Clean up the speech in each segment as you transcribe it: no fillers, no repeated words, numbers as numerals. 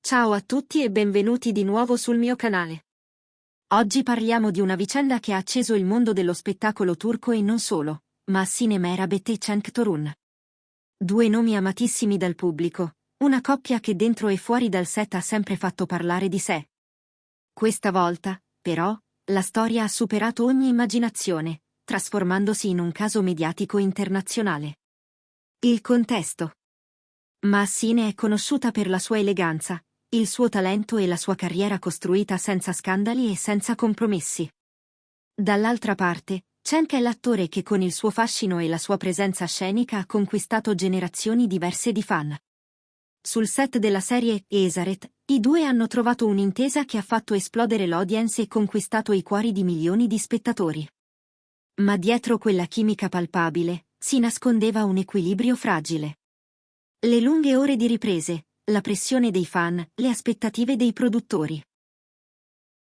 Ciao a tutti e benvenuti di nuovo sul mio canale. Oggi parliamo di una vicenda che ha acceso il mondo dello spettacolo turco e non solo, Mahsine Merabet e Cenk Torun. Due nomi amatissimi dal pubblico, una coppia che dentro e fuori dal set ha sempre fatto parlare di sé. Questa volta, però, la storia ha superato ogni immaginazione, trasformandosi in un caso mediatico internazionale. Il contesto. Mahsine è conosciuta per la sua eleganza, il suo talento e la sua carriera costruita senza scandali e senza compromessi. Dall'altra parte, Cenk è l'attore che con il suo fascino e la sua presenza scenica ha conquistato generazioni diverse di fan. Sul set della serie Esaret, i due hanno trovato un'intesa che ha fatto esplodere l'audience e conquistato i cuori di milioni di spettatori. Ma dietro quella chimica palpabile, si nascondeva un equilibrio fragile. Le lunghe ore di riprese, la pressione dei fan, le aspettative dei produttori.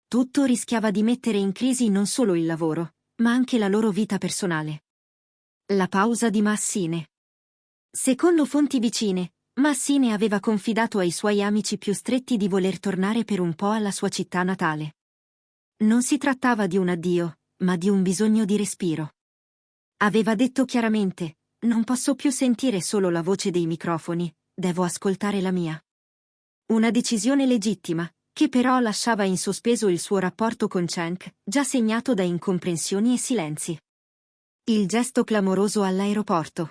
Tutto rischiava di mettere in crisi non solo il lavoro, ma anche la loro vita personale. La pausa di Mahsine. Secondo fonti vicine, Mahsine aveva confidato ai suoi amici più stretti di voler tornare per un po' alla sua città natale. Non si trattava di un addio, ma di un bisogno di respiro. Aveva detto chiaramente: non posso più sentire solo la voce dei microfoni, devo ascoltare la mia. Una decisione legittima, che però lasciava in sospeso il suo rapporto con Cenk, già segnato da incomprensioni e silenzi. Il gesto clamoroso all'aeroporto.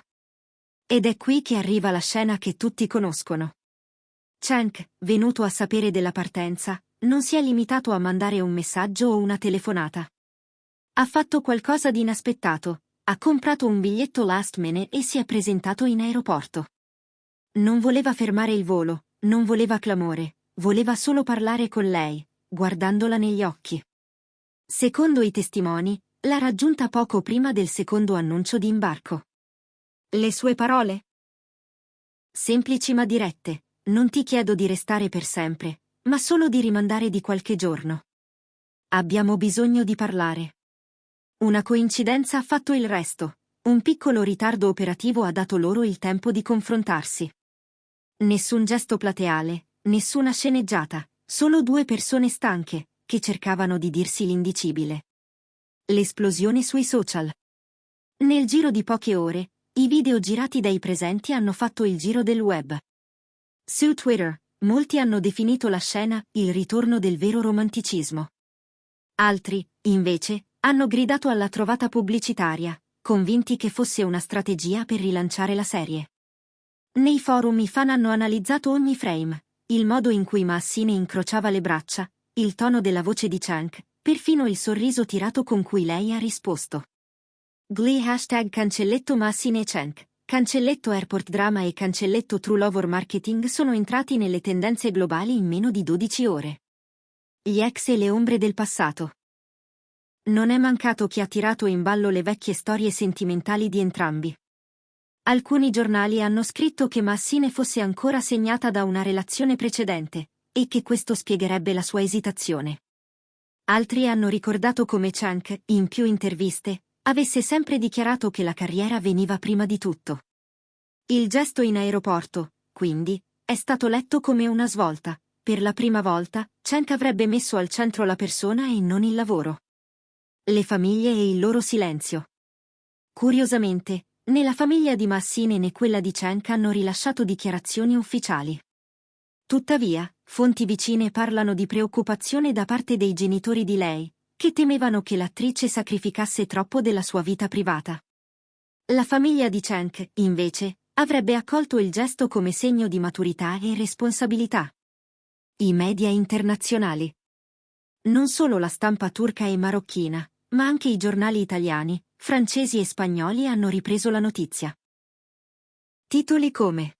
Ed è qui che arriva la scena che tutti conoscono. Cenk, venuto a sapere della partenza, non si è limitato a mandare un messaggio o una telefonata. Ha fatto qualcosa di inaspettato, ha comprato un biglietto last minute e si è presentato in aeroporto. Non voleva fermare il volo, non voleva clamore, voleva solo parlare con lei, guardandola negli occhi. Secondo i testimoni, l'ha raggiunta poco prima del secondo annuncio di imbarco. Le sue parole? Semplici ma dirette: non ti chiedo di restare per sempre, ma solo di rimandare di qualche giorno. Abbiamo bisogno di parlare. Una coincidenza ha fatto il resto, un piccolo ritardo operativo ha dato loro il tempo di confrontarsi. Nessun gesto plateale, nessuna sceneggiata, solo due persone stanche, che cercavano di dirsi l'indicibile. L'esplosione sui social. Nel giro di poche ore, i video girati dai presenti hanno fatto il giro del web. Su Twitter, molti hanno definito la scena il ritorno del vero romanticismo. Altri, invece, hanno gridato alla trovata pubblicitaria, convinti che fosse una strategia per rilanciare la serie. Nei forum i fan hanno analizzato ogni frame, il modo in cui Mahsine incrociava le braccia, il tono della voce di Cenk, perfino il sorriso tirato con cui lei ha risposto. Glee #cancelletto Mahsine Cenk, cancelletto Airport Drama e cancelletto True Lover Marketing sono entrati nelle tendenze globali in meno di 12 ore. Gli ex e le ombre del passato. Non è mancato chi ha tirato in ballo le vecchie storie sentimentali di entrambi. Alcuni giornali hanno scritto che Mahsine fosse ancora segnata da una relazione precedente, e che questo spiegherebbe la sua esitazione. Altri hanno ricordato come Cenk, in più interviste, avesse sempre dichiarato che la carriera veniva prima di tutto. Il gesto in aeroporto, quindi, è stato letto come una svolta. Per la prima volta, Cenk avrebbe messo al centro la persona e non il lavoro. Le famiglie e il loro silenzio. Curiosamente, né la famiglia di Mahsine né quella di Cenk hanno rilasciato dichiarazioni ufficiali. Tuttavia, fonti vicine parlano di preoccupazione da parte dei genitori di lei, che temevano che l'attrice sacrificasse troppo della sua vita privata. La famiglia di Cenk, invece, avrebbe accolto il gesto come segno di maturità e responsabilità. I media internazionali. Non solo la stampa turca e marocchina, ma anche i giornali italiani, francesi e spagnoli hanno ripreso la notizia. Titoli come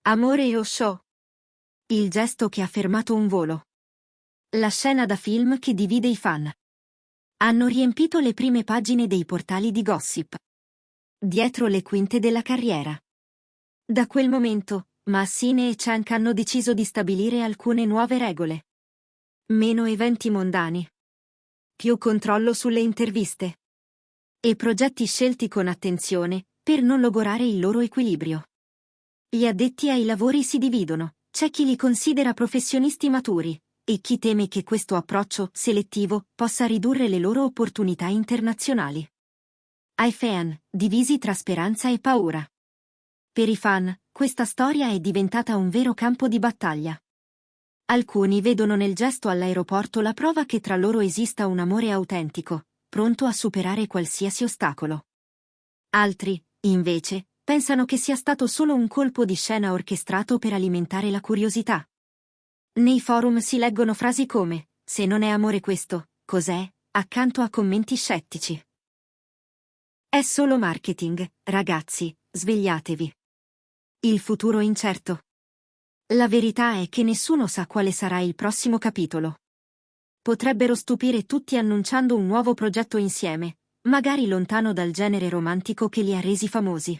Amore o show? Il gesto che ha fermato un volo. La scena da film che divide i fan. Hanno riempito le prime pagine dei portali di gossip. Dietro le quinte della carriera. Da quel momento, Mahsine e Cenk hanno deciso di stabilire alcune nuove regole. Meno eventi mondani. Più controllo sulle interviste. E progetti scelti con attenzione, per non logorare il loro equilibrio. Gli addetti ai lavori si dividono, C'è chi li considera professionisti maturi, e chi teme che questo approccio selettivo possa ridurre le loro opportunità internazionali. Ai fan, divisi tra speranza e paura. Per i fan, questa storia è diventata un vero campo di battaglia. Alcuni vedono nel gesto all'aeroporto la prova che tra loro esista un amore autentico, pronto a superare qualsiasi ostacolo. Altri, invece, pensano che sia stato solo un colpo di scena orchestrato per alimentare la curiosità. Nei forum si leggono frasi come: "Se non è amore questo, cos'è?", accanto a commenti scettici. È solo marketing, ragazzi, svegliatevi. Il futuro è incerto. La verità è che nessuno sa quale sarà il prossimo capitolo. Potrebbero stupire tutti annunciando un nuovo progetto insieme, magari lontano dal genere romantico che li ha resi famosi.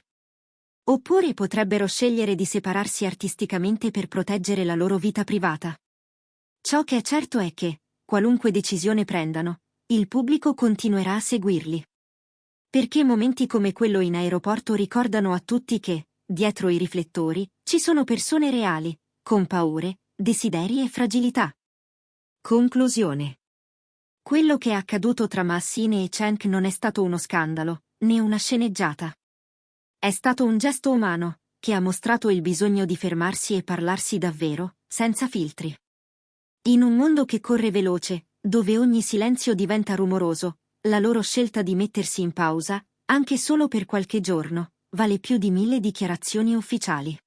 Oppure potrebbero scegliere di separarsi artisticamente per proteggere la loro vita privata. Ciò che è certo è che, qualunque decisione prendano, il pubblico continuerà a seguirli. Perché momenti come quello in aeroporto ricordano a tutti che, dietro i riflettori, ci sono persone reali, con paure, desideri e fragilità. Conclusione. Quello che è accaduto tra Massine e Cenk non è stato uno scandalo, né una sceneggiata. È stato un gesto umano, che ha mostrato il bisogno di fermarsi e parlarsi davvero, senza filtri. In un mondo che corre veloce, dove ogni silenzio diventa rumoroso, la loro scelta di mettersi in pausa, anche solo per qualche giorno, vale più di 1000 dichiarazioni ufficiali.